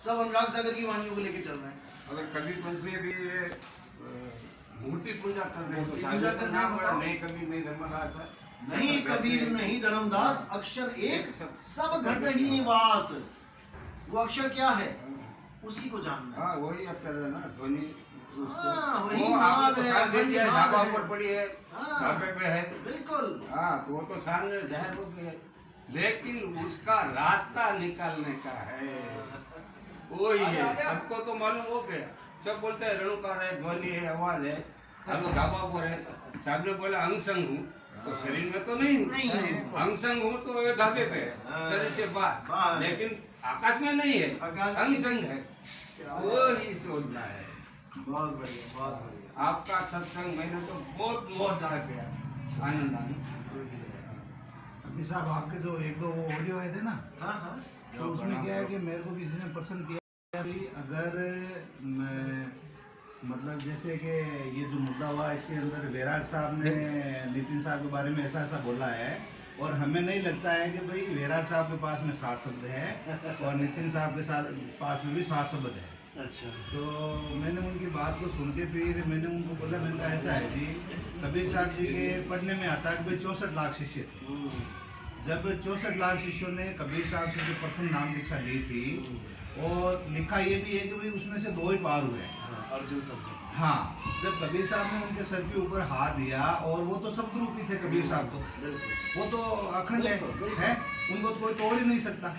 सब अनुराग सागर की वाणियों को लेके चल रहे हैं। अगर कबीर पंथ में भी ये मूर्ति पूजा कर रहे हैं तो पूजा कर रहे हैं, बताओ। नहीं कबीर नहीं धर्मदास है, नहीं कबीर नहीं धर्मदास, अक्षर एक सब घट ही निवास। वो अक्षर क्या है उसी को जानना है। हाँ वही अक्षर है ना, ध्वनि हाँ, वही वो आपको नाद तो है, साथ दे दिया है, नाद ढाबा है। पर पड़ी है, हाँ। ढाबे पे है। बिल्कुल। हाँ तो वो तो सामने जाहिर हो गया, लेकिन उसका रास्ता निकालने का है, वही है। सबको तो मालूम हो गया, सब बोलते हैं रणुकार है, ध्वनि है, आवाज है, हम लोग ढाबा पर है। साहब ने बोला अंग संग हूँ, तो शरीर में तो नहीं हूँ, अंग संग हूँ तो ये ढाबे पे है, शरीर से बाहर, लेकिन आकाश में नहीं है, अंग संग है, वो ही सोचना है। बहुत बढ़िया, बहुत बढ़िया। आपका सत्संग मैंने तो बहुत बहुत आ गया, आनंद अभी साहब आपके जो एक दो ऑडियो आए थे ना, हाँ हाँ। तो उसमें क्या है कि मेरे को किसी ने पसंद किया कि अगर मैं मतलब जैसे कि ये जो मुद्दा हुआ इसके अंदर वैराग साहब ने नितिन साहब के बारे में ऐसा ऐसा बोला है, और हमें नहीं लगता है कि भाई वैराग साहब के पास में 60 शब्द है और नितिन साहब के साथ पास में भी 60 शब्द है। अच्छा। तो मैंने उनकी बात को सुन के फिर मैंने उनको बोला, मैंने कहा ऐसा है जी, कबीर साहब जी के पढ़ने में आता है कि भाई 64 लाख शिष्य थे। जब 64 लाख शिष्यों ने कबीर साहब से जो प्रथम नाम दीक्षा ली थी, और लिखा ये भी है कि भाई उसमें से 2 ही पार हुए हैं, अर्जुन सब। हाँ। जब कबीर साहब ने उनके सर के ऊपर हाथ दिया, और वो तो सब ग्रुप ही थे कबीर साहब, तो वो तो अखंड है, उनको तो कोई तोड़ ही नहीं सकता।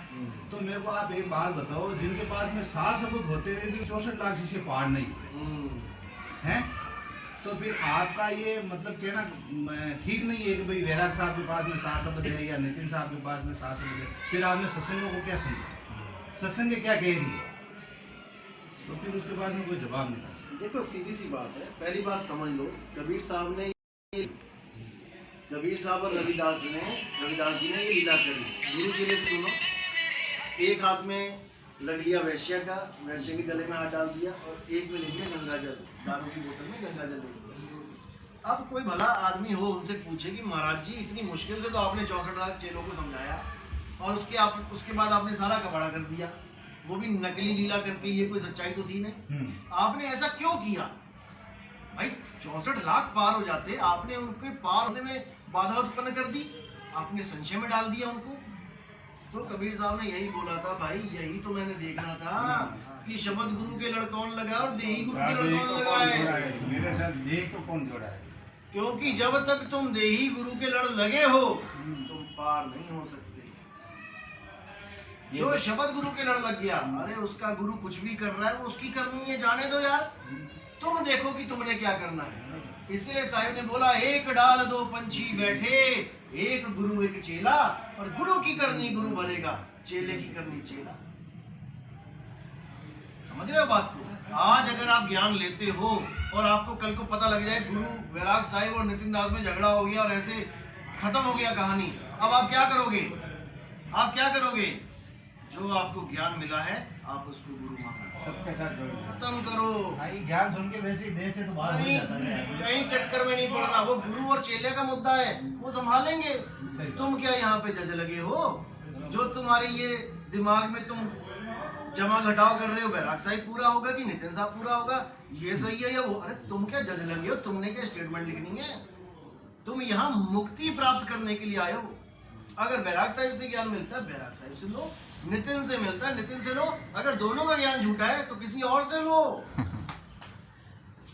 तो मेरे को आप एक बात बताओ, जिनके पास में 60 सबूत होते हुए भी 64 लाख शिष्य पार नहीं है, तो फिर आपका ये मतलब कहना ठीक नहीं है कि भाई वैराग साहब के पास में 60 शब्द है या नितिन साहब के पास में 60 शब्द है। फिर आपने सत्संगों को क्या समझा, सत्संग क्या कह रही है, तो फिर उसके बाद में कोई जवाब नहीं। देखो सीधी सी बात है, पहली बात समझ लो, कबीर साहब ने, कबीर साहब और रविदास जी ने ये लीला करी। गुरु जी ने सुनो, एक हाथ में लग लिया वैश्य का, वैश्य के गले में हाथ डाल दिया, और एक में ले लिया गंगा जल, दारू की बोतल में गंगा जल ले लिया। अब कोई भला आदमी हो उनसे पूछे कि महाराज जी इतनी मुश्किल से तो आपने 64 लाख चेलों को समझाया, और उसके बाद आपने सारा कबाड़ा कर दिया, वो भी नकली लीला करके, ये कोई सच्चाई तो थी नहीं। आपने ऐसा क्यों किया भाई? 64 लाख पार हो जाते, आपने उनके पार होने में बाधा उत्पन्न कर दी, आपने संशय में डाल दिया उनको। तो कबीर साहब ने यही बोला था, भाई यही तो मैंने देखना था कि शब्द गुरु के लड़ कौन लगा और देही गुरु के लड़ कौन लगा है। मेरे साथ देही को कौन जोड़ा है? क्योंकि जब तक तुम देही गुरु के लड़ लगे हो, तुम पार नहीं हो सकते। जो शब्द गुरु के लड़ लग गया, अरे उसका गुरु कुछ भी कर रहा है, वो उसकी करनी है, जाने दो यार, तुम देखो कि तुमने क्या करना है। इसलिए साहिब ने बोला, एक डाल 2 पंछी बैठे, एक गुरु एक चेला, और गुरु की करनी गुरु बनेगा, चेले की करनी चेला। समझ रहे हो बात को? आज अगर आप ज्ञान लेते हो और आपको कल को पता लग जाए गुरु वैराग साहिब और नितिन दास में झगड़ा हो गया और ऐसे खत्म हो गया कहानी, अब आप क्या करोगे? आप क्या करोगे? जो आपको ज्ञान मिला है आप उसको गुरु मानो, सबके साथ खत्म करो। भाई ज्ञान सुन के वैसे ही देह से तो बाहर हो जाता है, कहीं चक्कर में नहीं पड़ना, वो गुरु और चेले का मुद्दा है, वो संभालेंगे। तुम क्या यहाँ पे जज लगे हो? जो तुम्हारे ये दिमाग में तुम जमा घटाव कर रहे हो, वैराग साहिब पूरा होगा कि नितिन साहब पूरा होगा, ये सही है या वो? अरे तुम क्या जज लगे हो? तुमने क्या स्टेटमेंट लिखनी है? तुम यहाँ मुक्ति प्राप्त करने के लिए आए हो। अगर वैराग साहिब से ज्ञान मिलता है, वैराग साहिब से लो, नितिन से मिलता है, नितिन से लो, अगर दोनों का ज्ञान झूठा है तो किसी और से लो।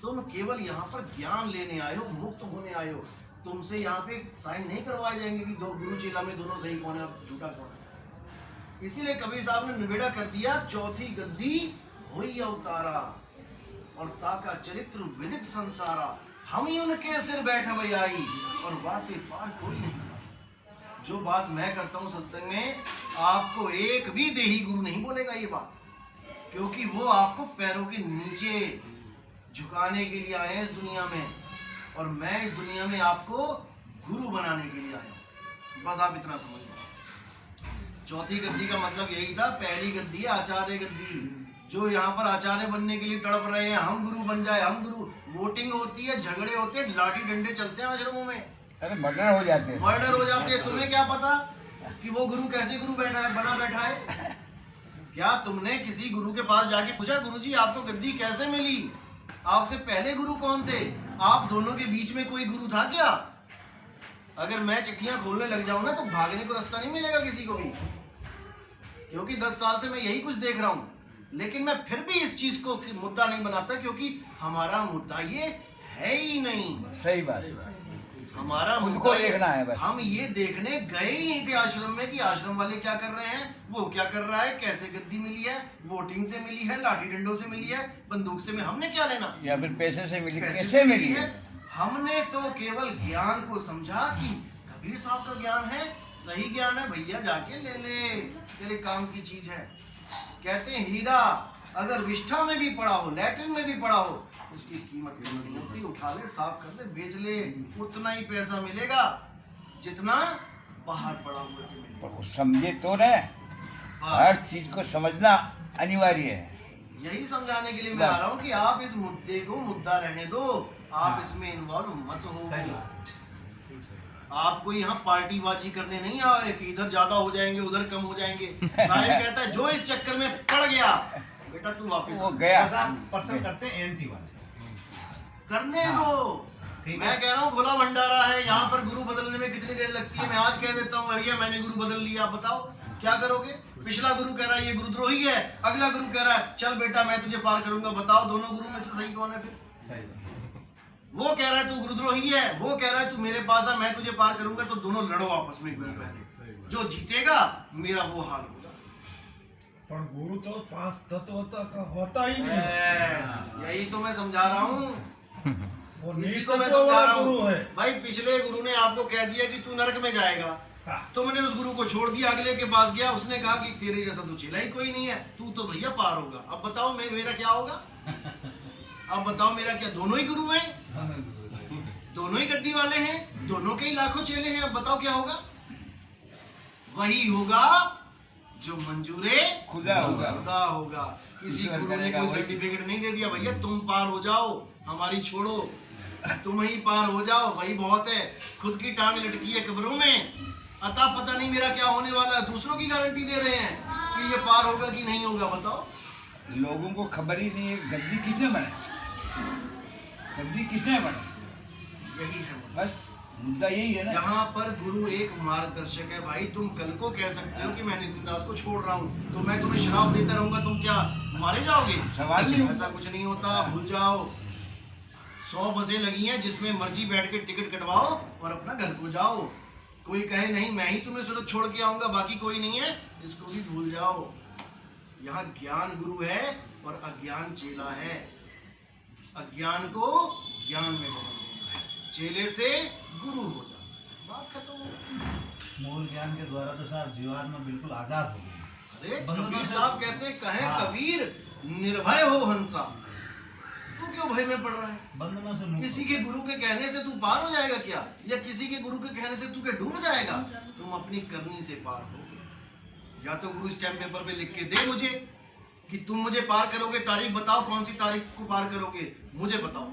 तुम केवल यहाँ पर ज्ञान लेने आए हो, मुक्त होने आए हो। तुमसे यहाँ पे साइन नहीं करवाए जाएंगे कि दो गुरु चेला में दोनों सही कौन है झूठा कौन है। इसीलिए कबीर साहब ने निवेड़ा कर दिया, चौथी गद्दी हुई अवतारा, और ताका चरित्र विदित संसारा, हम ही उनके सिर बैठ आई, और वासे पार कोई नहीं। जो बात मैं करता हूँ सत्संग में, आपको एक भी देही गुरु नहीं बोलेगा ये बात, क्योंकि वो आपको पैरों के नीचे झुकाने के लिए आए हैं इस दुनिया में, और मैं इस दुनिया में आपको गुरु बनाने के लिए आया हूँ। बस आप इतना समझ लो। चौथी गद्दी का मतलब यही था। पहली गद्दी है आचार्य गद्दी, जो यहाँ पर आचार्य बनने के लिए तड़प रहे हैं, हम गुरु बन जाए, हम गुरु। वोटिंग होती है, झगड़े होते हैं, लाठी डंडे चलते हैं आश्रमों में, अरे मर्डर हो जाते हैं, मर्डर हो जाते हैं। तुम्हें क्या पता कि वो गुरु कैसे गुरु बैठा है, बना बैठा है? क्या तुमने किसी गुरु के पास जाके पूछा गुरुजी आपको गद्दी कैसे मिली? आपसे पहले गुरु कौन थे? आप दोनों के बीच में कोई गुरु था क्या? अगर मैं चिट्ठियां खोलने लग जाऊं ना तो भागने को रास्ता नहीं मिलेगा किसी को भी, क्योंकि 10 साल से मैं यही कुछ देख रहा हूं। लेकिन मैं फिर भी इस चीज को मुद्दा नहीं बनाता, क्योंकि हमारा मुद्दा ये है ही नहीं। सही बात, हमारा खुद मुद्दा को देखना है बस। हम ये देखने गए ही नहीं थे आश्रम में कि आश्रम वाले क्या कर रहे हैं, वो क्या कर रहा है, कैसे गद्दी मिली है, वोटिंग से मिली है, लाठी डंडों से मिली है, बंदूक से हमने क्या लेना, या फिर पैसे से मिली, पैसे कैसे से मिली है? हमने तो केवल ज्ञान को समझा कि कबीर साहब का ज्ञान है, सही ज्ञान है, भैया जाके ले ले, तेरे काम की चीज है। कहते हैं हीरा अगर विष्ठा में भी पड़ा हो, लैट्रिन में भी पड़ा हो, उसकी कीमत नहीं होती, उठा ले, साफ कर ले, बेच ले, उतना ही पैसा मिलेगा जितना बाहर पड़ा हुआ के मिलेगा। पर वो समझे तो न, हर चीज को समझना अनिवार्य है। यही समझाने के लिए मैं आ रहा हूँ कि आप इस मुद्दे को मुद्दा रहने दो, आप इसमें इन्वॉल्व मत हो। आपको यहाँ पार्टीबाजी करने नहीं आए कि इधर ज्यादा हो जाएंगे उधर कम हो जाएंगे। साहिब कहता है जो इस चक्कर में पड़ गया बेटा तू वापस वो गया। पर्सन करते हैं एंटी वाले, करने दो। ठीक मैं है। कह रहा हूँ खुला भंडारा है, यहाँ पर गुरु बदलने में कितनी देर लगती है। मैं आज कह देता हूँ भैया मैंने गुरु बदल लिया, बताओ क्या करोगे? पिछला गुरु कह रहा है ये गुरुद्रोही है, अगला गुरु कह रहा है चल बेटा मैं तुझे पार करूंगा, बताओ दोनों गुरु में से सही कौन है? फिर वो कह रहा है तू गुरुद्रोही है, वो कह रहा है तू मेरे पास आ मैं तुझे पार करूंगा, तो दोनों लड़ो आपस में गुरु पहले, जो जीतेगा मेरा वो हाल होगा। पर गुरु तो 5 तत्व का होता ही नहीं। यही तो मैं समझा रहा हूँ, वो इसी नीच को मैं तत्व समझा वाला रहा गुरु हूँ। है। भाई पिछले गुरु ने आपको कह दिया कि तू नरक में जाएगा, हाँ। तुमने उस गुरु को छोड़ दिया, अगले के पास गया, उसने कहा कि तेरे जैसा तो चेला ही कोई नहीं है, तू तो भैया पार होगा। अब बताओ मेरा क्या होगा? अब बताओ मेरा क्या? दोनों ही गुरु हैं, दोनों ही गद्दी वाले हैं, दोनों के ही लाखों चेले हैं। अब बताओ क्या होगा? वही होगा जो मंजूरे खुदा होगा। खुदा होगा। किसी ईश्वर गुरु ने करेगा कोई वही। सर्टिफिकेट नहीं दे दिया भैया तुम पार हो जाओ, हमारी छोड़ो, तुम ही पार हो जाओ, वही बहुत है। खुद की टांग लटकी है कब्रों में, अता पता नहीं मेरा क्या होने वाला है, दूसरों की गारंटी दे रहे हैं कि ये पार होगा कि नहीं होगा। बताओ लोगों को खबर ही नहीं है गद्दी किसने बनाई, गद्दी किसने बनाई। यही है मुद्दा। बस मुद्दा यही है ना। यहाँ पर गुरु एक मार्गदर्शक है भाई। तुम कल को कह सकते हो कि मैं नितिन दास को छोड़ रहा हूँ तो मैं तुम्हें शराब देता रहूंगा, तुम क्या मारे जाओगे? सवाल नहीं ऐसा कुछ नहीं होता, भूल जाओ। 100 बसें लगी हैं, जिसमें मर्जी बैठ के टिकट कटवाओ और अपना घर को जाओ। कोई कहे नहीं मैं ही तुम्हें सुरत छोड़ के आऊंगा, बाकी कोई नहीं है, इसको भी भूल जाओ। यहाँ ज्ञान गुरु है और अज्ञान चेला है। अज्ञान को ज्ञान में बदल देना है, चेले से गुरु हो जाना, बात खत्म। मूल ज्ञान के द्वारा तो साहब जीवात्मा बिल्कुल आजाद हो गई। अरे बंधनों कबीर से- साहब कहते कहे हाँ। कबीर निर्भय हो हंसा, तू क्यों भय में पड़ रहा है? बंधनों से मुक्त किसी के गुरु के कहने से तू पार हो जाएगा क्या? या किसी के गुरु के कहने से तू क्या डूब जाएगा? तुम अपनी करनी से पार हो। या तो गुरु स्टैम्प पेपर पे लिख के दे मुझे कि तुम मुझे पार करोगे, तारीख बताओ कौन सी तारीख को पार करोगे, मुझे बताओ।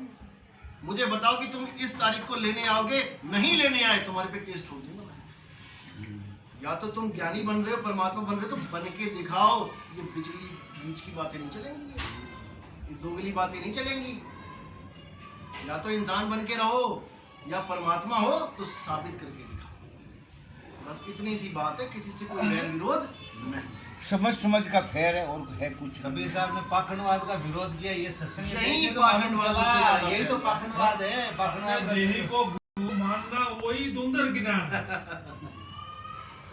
मुझे बताओ कि तुम इस तारीख को लेने आओगे, नहीं लेने आए तुम्हारे पे केस ठोक दूंगा मैं। या तो तुम ज्ञानी बन रहे हो, परमात्मा बन रहे हो, तो बन के दिखाओ। ये बिजली बीच की बातें नहीं चलेंगी, ये दोगली बातें नहीं चलेंगी। या तो इंसान बन के रहो या परमात्मा हो तो साबित करके दिखाओ। बस इतनी सी बात है, किसी से कोई वैर विरोध नहीं। समझ समझ का फेर है और है कुछ नहीं। कबीर साहब ने पाखंडवाद का विरोध किया, ये सत्संग यही देखिए तो पाखंडवाद मालूम सबसे चला, ज्यादा यही तो है। पाखंडवाद है। पाखंडवाद का यही को गुरु मानना वही धुंधर ज्ञान है।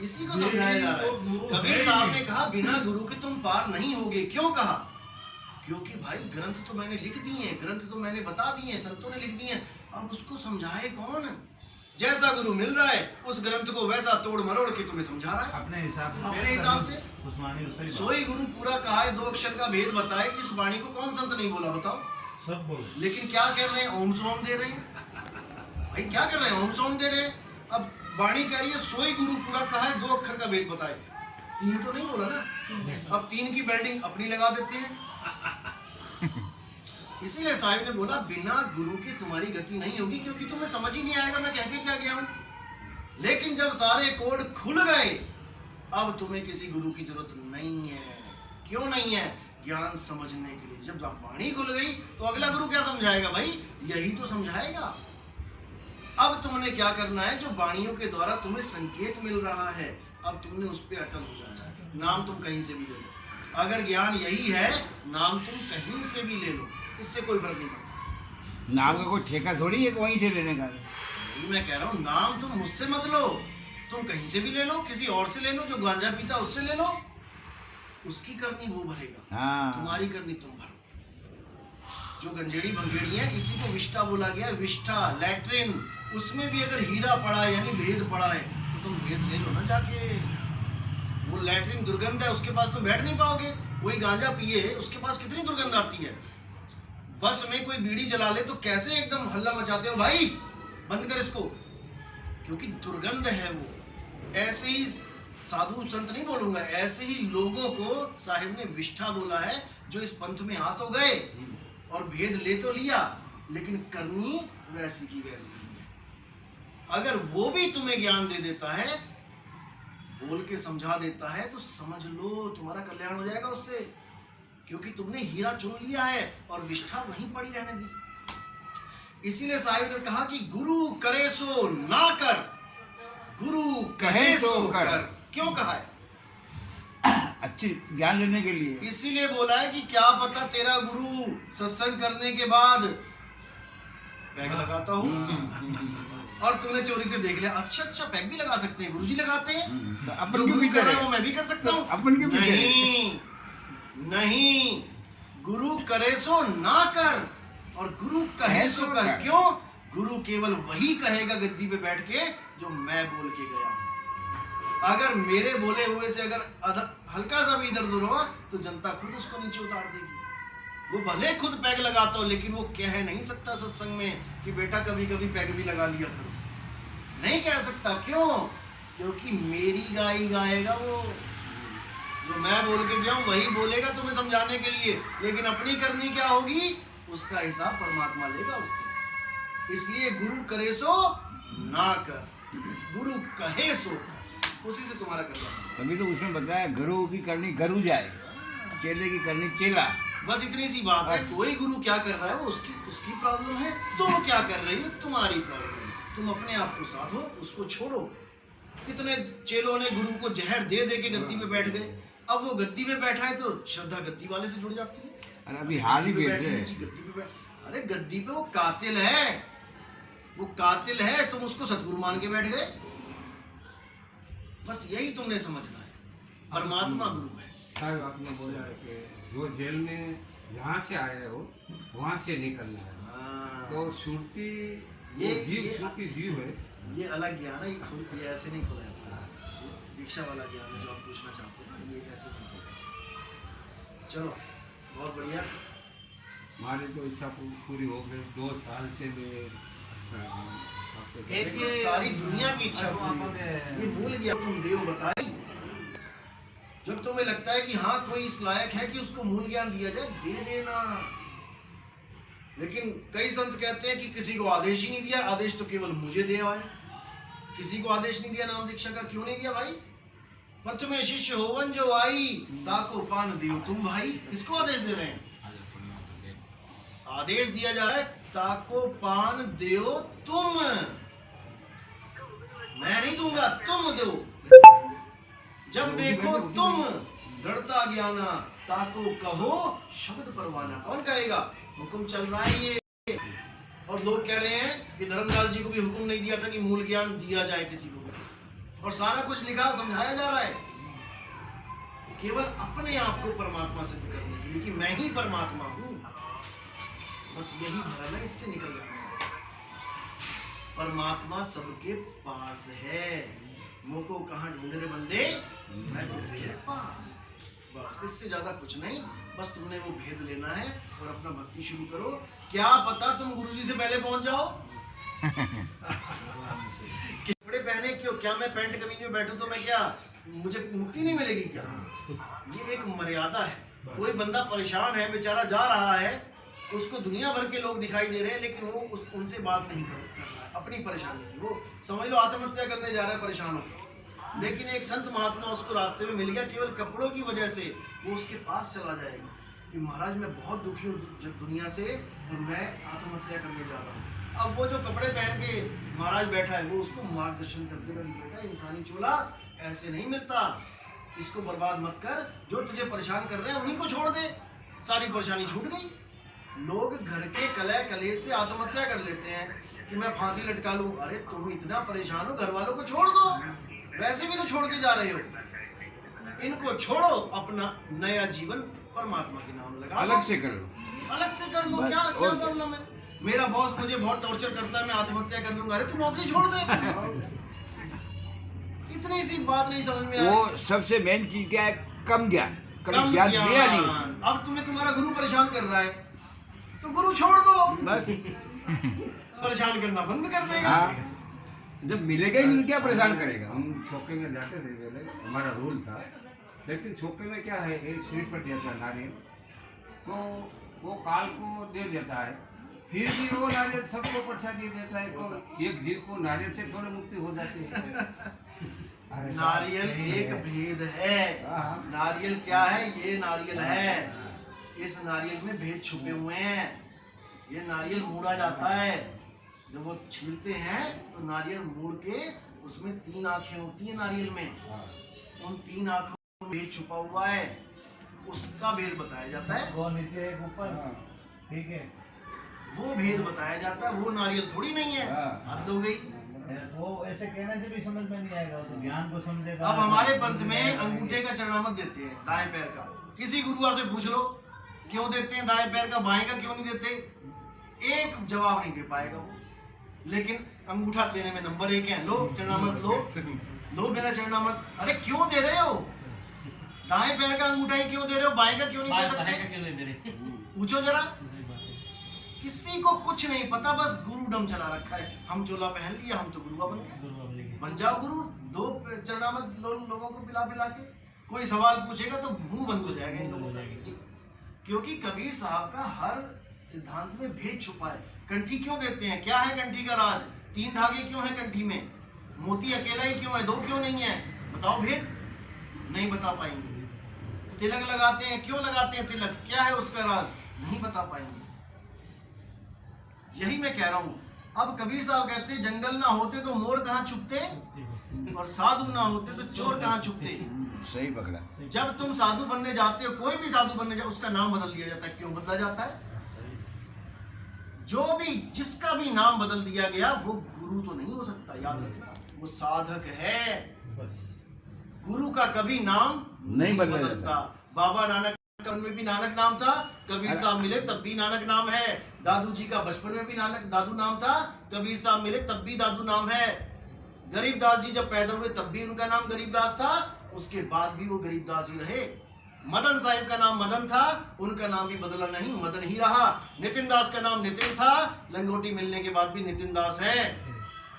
इसी को समझाया जा रहा यही तो है। गुरु कबीर है साहब ही। ने कहा बिना गुरु के तुम पार नहीं होगे। क्यों कहा? क्योंकि भाई ग्रंथ तो मैंने लिख दिए, ग्रंथ तो मैंने बता दिए, संतों ने लिख दिए, अब उसको समझाए कौन? जैसा गुरु मिल रहा है उस ग्रंथ को वैसा तोड़ मरोड़ के तुम्हें समझा रहा है अपने हिसाब से अपने पेश हिसाब करनी। से। उस्मानी रसोई सोई गुरु पूरा कहा है, 2 अक्षर का भेद बताए, इस वाणी को कौन संत नहीं बोला बताओ? सब बोलो। लेकिन क्या कर रहे हैं? ओम सोम दे रहे हैं। भाई क्या कर रहे हैं? ओम सोम दे रहे हैं। अब वाणी कह रही है सोई गुरु पूरा कहा है, 2 अक्षर का भेद बताए, 3 तो नहीं बोला ना। अब 3 की बिल्डिंग अपनी लगा देते हैं। इसीलिए साहिब ने बोला बिना गुरु की तुम्हारी गति नहीं होगी, क्योंकि तुम्हें समझ ही नहीं आएगा मैं कह के क्या गया हूं। लेकिन जब सारे कोड खुल गए अब तुम्हें किसी गुरु की जरूरत नहीं है। क्यों नहीं है? ज्ञान समझने के लिए। जब वाणी खुल गई तो अगला गुरु क्या समझाएगा भाई? यही तो समझाएगा। अब तुमने क्या करना है? जो वाणियों के द्वारा तुम्हें संकेत मिल रहा है, अब तुमने उस पर अटल हो जाना है। नाम तुम कहीं से भी ले लो, अगर ज्ञान यही है, नाम तुम कहीं से भी ले लो, इससे कोई फर्क नहीं पड़ता। नाम का कोई ठेका थोड़ी है वहीं से लेने का। यही मैं कह रहा हूँ, नाम तुम मुझसे मत लो, तुम कहीं से भी ले लो, किसी और से ले लो, जो गांजा पीता उससे ले लो, उसकी करनी वो भरेगा, हाँ। तुम्हारी करनी तुम भरो। जो गंजेड़ी भंगेड़ी है, इसी को विष्ठा बोला गया। विष्ठा लैट्रिन, उसमें भी अगर हीरा पड़ा है यानी भेद पड़ा है तो तुम भेद ले लो ना जाके। वो लैट्रिन दुर्गंध है, उसके पास तुम बैठ नहीं पाओगे। कोई गांजा पिए, उसके पास कितनी दुर्गंध आती है। बस में कोई बीड़ी जला ले तो कैसे एकदम हल्ला मचाते हो, भाई बंद कर इसको, क्योंकि दुर्गंध है वो। ऐसे ही साधु संत नहीं बोलूंगा, ऐसे ही लोगों को साहिब ने विष्ठा बोला है, जो इस पंथ में आ तो गए और भेद ले तो लिया, लेकिन करनी वैसी की वैसी ही है। अगर वो भी तुम्हें ज्ञान दे देता है, बोल के समझा देता है, तो समझ लो तुम्हारा कल्याण हो जाएगा उससे, क्योंकि तुमने हीरा चुन लिया है और विष्ठा वहीं पड़ी रहने दी। इसीलिए साहिब ने कहा कि गुरु करे सो ना कर, गुरु कहे सो कर। क्यों कहा है? अच्छी ज्ञान लेने के लिए। इसीलिए बोला है कि क्या पता तेरा गुरु सत्संग करने के बाद पैग लगाता हूँ और तूने चोरी से देख लिया, अच्छा पैग भी लगा सकते हैं, गुरुजी लगाते हैं, तो जो अपन क्यों गुरु भी कर रहा करे? है वो मैं भी कर सकता हूँ। अपन क्यों भी करे? नहीं, गुरु करे सो ना कर और गुरु कहे सो कर। क्यों? गुरु केवल वही कहेगा गद्दी पे बैठ के जो मैं बोल के गया हूं। अगर मेरे बोले हुए से अगर हल्का सा भी इधर उधर हुआ तो जनता खुद उसको नीचे उतार देगी। वो भले खुद पैग लगाता हो, लेकिन वो कह नहीं सकता सत्संग में कि बेटा कभी कभी पैग भी लगा लिया करो, नहीं कह सकता। क्यों? क्योंकि मेरी गाई गाएगा वो, जो मैं बोल के गया हूं वही बोलेगा तुम्हें समझाने के लिए, लेकिन अपनी करनी क्या होगी उसका हिसाब परमात्मा लेगा उससे। इसलिए गुरु करे सो ना कर, गुरु कहे सो कर, उसी से तुम्हारा कल्याण। तभी तो उसमें बताया गुरु की करनी गुरु जाए, चेले की करनी चेला। बस इतनी सी बात है। कोई गुरु क्या कर रहा है वो उसकी प्रॉब्लम है, तुम क्या कर रही हो तुम्हारी प्रॉब्लम है। तुम अपने आप को साधो, उसको छोड़ो। कितने चेलों ने गुरु को जहर दे दे के गद्दी पे बैठ गए, अब वो गद्दी पे बैठा है तो श्रद्धा गद्दी वाले से जुड़ जाती है। अरे अभी हाल ही बैठ गद्दी पे अरे गद्दी पे वो कातिल है, वो कातिल है, तुम उसको सतगुरु मान के बैठ गए। बस यही तुमने समझना है, परमात्मा गुरु है। साहब आपने बोला है कि जो जेल में जहाँ से आए हो वहाँ से निकलना है, हाँ, तो सुरती ये सुरती जीव है। ये अलग ज्ञान है, ये ऐसे नहीं खुला जाता। ये दीक्षा वाला ज्ञान है जो आप पूछना चाहते हैं, ये ऐसे नहीं खुला। चलो बहुत बढ़िया। हमारी तो इच्छा पूरी हो गई, 2 साल से मैं एक ये सारी दुनिया की इच्छा पूरी हो गई। ये भूल गया तुम देव बताई। जब तुम्हें लगता है कि हाँ कोई इस लायक है कि उसको मूल ज्ञान दिया जाए, दे देना। लेकिन कई संत कहते हैं कि किसी को आदेश ही नहीं दिया, आदेश तो केवल मुझे दिया है, किसी को आदेश नहीं दिया नाम दीक्षा का। क्यों नहीं दिया भाई? पर तुम्हें शिष्य होवन जो आई ताको पान दियो तुम भाई, किसको आदेश दे रहे हैं? आदेश दिया जा रहा है ताको पान दियो तुम, मैं नहीं दूंगा, तुम दो। जब देखो तुम दृढ़ता ज्ञाना ताको कहो शब्द परवाना। कौन कहेगा? हुक्म चल रहा है ये। और लोग कह रहे हैं कि धर्मदास जी को भी हुक्म नहीं दिया था कि मूल ज्ञान दिया जाए किसी को, और सारा कुछ लिखा समझाया जा रहा है केवल अपने आप को परमात्मा सिद्ध करने के लिए कि मैं ही परमात्मा हूं। बस यही भरम है, इससे निकल जाना है। परमात्मा सबके पास है, मुझको कहाँ ढूंढ रहे बंदे, मैं तो तेरे पास। बस इससे ज्यादा कुछ नहीं। बस तुमने वो भेद लेना है और अपना भक्ति शुरू करो। क्या पता तुम गुरुजी से पहले पहुंच जाओ। कपड़े पहने क्यों? क्या मैं पैंट कमीज में बैठूं तो मैं क्या मुझे मुक्ति नहीं मिलेगी क्या? ये एक मर्यादा है। कोई बंदा परेशान है, बेचारा जा रहा है, उसको दुनिया भर के लोग दिखाई दे रहे हैं, लेकिन वो उनसे बात नहीं कर रहा है अपनी परेशानी की। वो समझ लो आत्महत्या करने जा रहा है परेशान होकर। लेकिन एक संत महात्मा उसको रास्ते में मिल गया, केवल कपड़ों की वजह से वो उसके पास चला जाएगा कि महाराज मैं बहुत दुखी हूँ दुनिया से और मैं आत्महत्या करने जा रहा हूँ। अब वो जो कपड़े पहन के महाराज बैठा है वो उसको मार्गदर्शन करते हुए, बेटा इंसानी चोला ऐसे नहीं मिलता, इसको बर्बाद मत कर, जो तुझे परेशान कर रहे हैं उन्हीं को छोड़ दे, सारी परेशानी छूट गई। लोग घर के कलह कलेश से आत्महत्या कर लेते हैं कि मैं फांसी लटका लूं। अरे तुम इतना परेशान हो, घर वालों को छोड़ दो, वैसे भी तो छोड़ के जा रहे हो, इनको छोड़ो, अपना नया जीवन परमात्मा के नाम लगा अलग से कर लो, अलग से कर लो, क्या क्या प्रॉब्लम है? मेरा बॉस मुझे बहुत टॉर्चर करता है, मैं आत्महत्या कर लूंगा। अरे तू नौकरी छोड़ दे। इतनी सी बात नहीं समझ में आ वो रही। सबसे मेन चीज क्या है, कम ज्ञान, कम कम ज्ञान दिया नहीं। ज्ञान। अब तुम्हें तुम्हारा गुरु परेशान कर रहा है तो गुरु छोड़ दो, बस परेशान करना बंद कर देगा। हाँ, जब मिलेगा ही नहीं क्या परेशान करेगा। हम छोके में जाते थे पहले, हमारा रूल था, लेकिन छोके में क्या है, एक सीट पर देता है नारियल, तो वो काल को दे देता है, फिर भी वो नारियल सबको प्रसादी देता है, तो एक जीव को नारियल से थोड़ी मुक्ति हो जाती है। नारियल एक भेद है। हाँ। नारियल क्या है? ये नारियल है, इस नारियल में भेद छुपे हुए हैं। ये नारियल मोड़ा जाता है, जब वो छीलते हैं तो नारियल मोड़ के उसमें 3 आंखें होती है नारियल में, उन 3 आंखों में भेद छुपा हुआ है, उसका भेद बताया जाता है। वो नीचे एक ऊपर, ठीक है, वो भेद बताया जाता है, वो नारियल थोड़ी नहीं है। हद हो गई। वो ऐसे कहने से भी समझ में नहीं आएगा, वो तो ज्ञान को समझेगा। अब हमारे पंथ में अंगूठे का चरणामत देते हैं, दाएं पैर का। किसी गुरुआ से पूछ लो क्यों देते हैं दाएं पैर का, बाएं का क्यों नहीं देते, एक जवाब नहीं दे पाएगा वो। लेकिन अंगूठा देने में नंबर 1 है। लो चरणामत लो मेरा चरणामत। अरे क्यों दे रहे हो? दाएं पैर का अंगूठा ही क्यों दे रहे हो, बाएं का क्यों नहीं दे सकते? पूछो जरा। किसी को कुछ नहीं पता, बस गुरु डम चला रखा है। हम चोला पहन लिया, हम तो गुरुआ बन गए। बन जाओ गुरु, 2 चरणामत लोगों को पिला पिला के। कोई सवाल पूछेगा तो मुंह बंद हो जाएगा इन लोगों का, क्योंकि कबीर साहब का हर सिद्धांत में भेद छुपा है। कंठी क्यों देते हैं? क्या है कंठी का राज? 3 धागे क्यों है कंठी में? मोती अकेला ही क्यों है, 2 क्यों नहीं है? बताओ भेद। नहीं बता पाएंगे। तिलक लगाते हैं, क्यों लगाते हैं तिलक? क्या है उसका राज? नहीं बता पाएंगे। यही मैं कह रहा हूँ। अब कबीर साहब कहते हैं जंगल ना होते तो मोर कहाँ छुपते, और साधु ना होते तो चोर कहाँ छुपते। सही पकड़ा। जब तुम साधु बनने जाते हो, कोई भी साधु बनने जाए, उसका नाम बदल दिया जाता है। क्यों बदला जाता है? जो भी जिसका भी नाम बदल दिया गया वो गुरु तो नहीं हो सकता, याद रखना। वो साधक है, बस गुरु का कभी नाम नहीं बदला बदलता। बाबा नानक में भी नानक नाम था, कबीर साहब मिले तब भी नानक नाम है। दादू जी का बचपन में भी नानक दादू नाम था, कबीर साहब मिले तब भी दादू नाम है। गरीबदास जी जब पैदा हुए तब भी उनका नाम गरीबदास था, उसके बाद भी वो गरीबदास ही रहे। मदन साहिब का नाम मदन था, उनका नाम भी बदला नहीं, मदन ही रहा। नितिन दास का नाम नितिन था, लंगोटी मिलने के बाद भी नितिन दास है।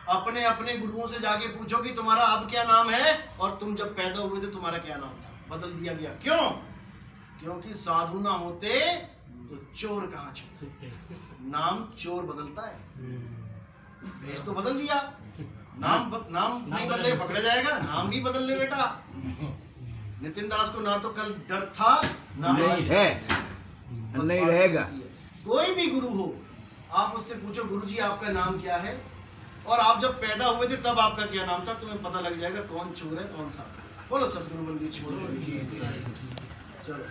अपने अपने गुरुओं से जाके पूछो कि तुम्हारा अब क्या नाम है, और तुम जब पैदा हुए थे तुम्हारा क्या नाम था? बदल दिया गया। क्यों? क्योंकि साधु ना होते तो चोर कहाँ छुपते। नाम चोर बदलता है, भेष तो बदल दिया, नाम नहीं बदले पकड़ा जाएगा। नाम भी बदल ले बेटा। नितिन दास को ना तो कल डर था ना नहीं है, नहीं रहेगा। कोई भी गुरु हो, आप उससे पूछो गुरु जी आपका नाम क्या है, और आप जब पैदा हुए थे तब आपका क्या नाम था, तुम्हें पता लग जाएगा कौन चोर है कौन सा। बोलो सतगुरु बंदी छोड़। चलो।